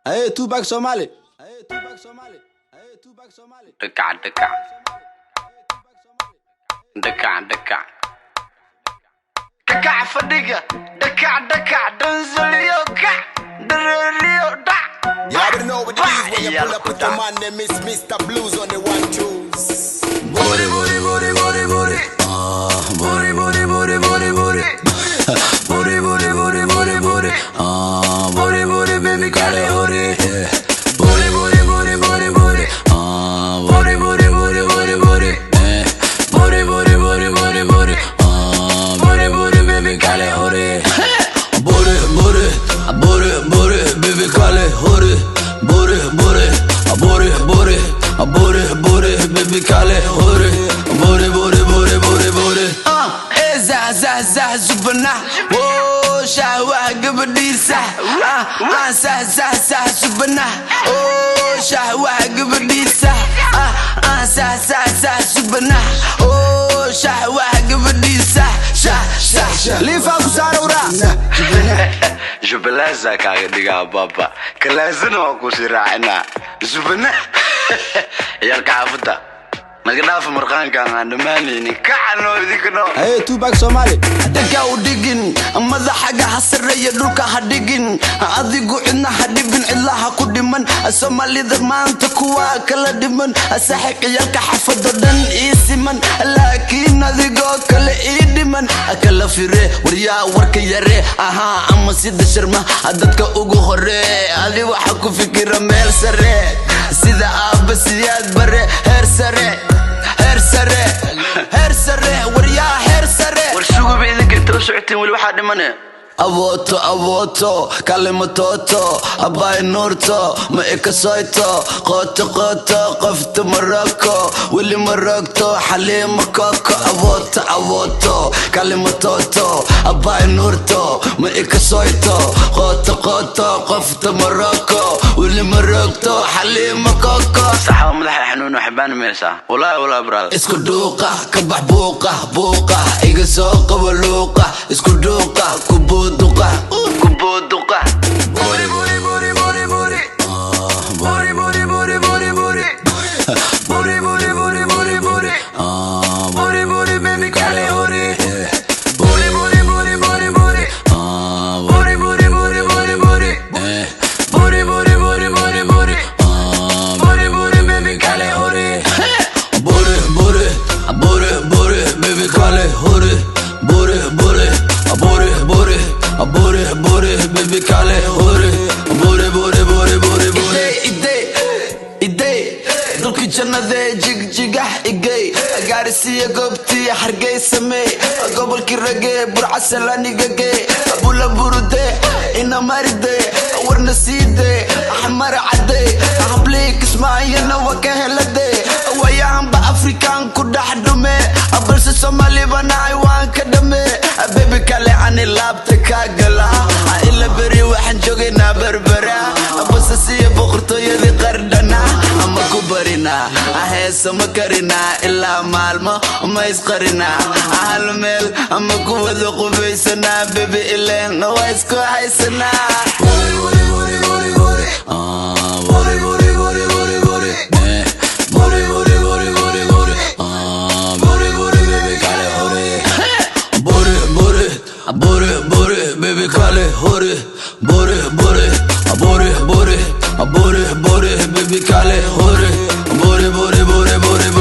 Hey, Tupac Somali. Hey, Tupac Somali. Hey, Tupac Somali. Dekat. Dekat fadiga. Dekat. Danzalio kak. Dererio dak. You already know what it is when you pull up with your man name is Mr. Blues on the 1-2s. Booty. Booty. Booty. Booty, baby, call it booty. Booty. Booty. Booty, baby, call it booty. Booty, baby, call it booty. Booty, baby, call it booty. Zah, subana. Oh, shahwa gabadisa. Zah, subana. Oh, shahwa gabadisa. Zah, subana. Oh, shahwa gabadisa. Lifa kusarura. Jubelaza kaga diga baba. Kalazana wa kusiracina. Zubana. Yarka afda. Magdaafa marqaanka aan dhamaanaynin kacano idikno. Hey, Tupac Somali. Dadka u dhigin madaxaga hasreeya dhulka ha dhigin adigu cidna ha dhibin cilaha ku dhiman Soomaalida maanta kuwa kala dhiman saxiiqyalka xafado dhan isiman laakiin adigoo kale dhiman kala fire wariya warka yare aha ama sida sharma dadka ugu hore adi waxa ku fikira meel sare sida aabasiyaad bare heer sare wariya heer sare warsugu idinka inta socotiin wali waxa dhimane Avoto, kalimatoto, abay nurto, ma ikasoyto, qoto, qofta Morocco, wili Morocco, Halima Koko, avoto, kalimatoto, abay nurto, ma ikasoyto, qoto, qofta Morocco, wili Morocco, Halima Koko. صح مدح حنون وحبان ميسا ولا براد اسكو دوقة كبح بوقة إيجا سوقة ولوقة اسكو دوقة كبودوقة بوري baby call it booty baby call it idey dulki jannade jigjigah igay gaarsiya goobtii hargey samee gobolkii ragee burcasalaniga bula burude ina maride warna siide ahmar cade habli kismaayana waka helade wayaanba afrikaan ku dhaxdume balse Soomaali banaay waan ka dhame baby kale ani laabta ka gala ila bari waxaan joogaynaa barbara balse si boqortooyadii qardana ama ku barina heesa ma karina ilaa maalmo ma isqarina hal meel ama ku wada qubaysana baby ileen waa isku haysana Booty, baby, call it booty, baby, call it booty.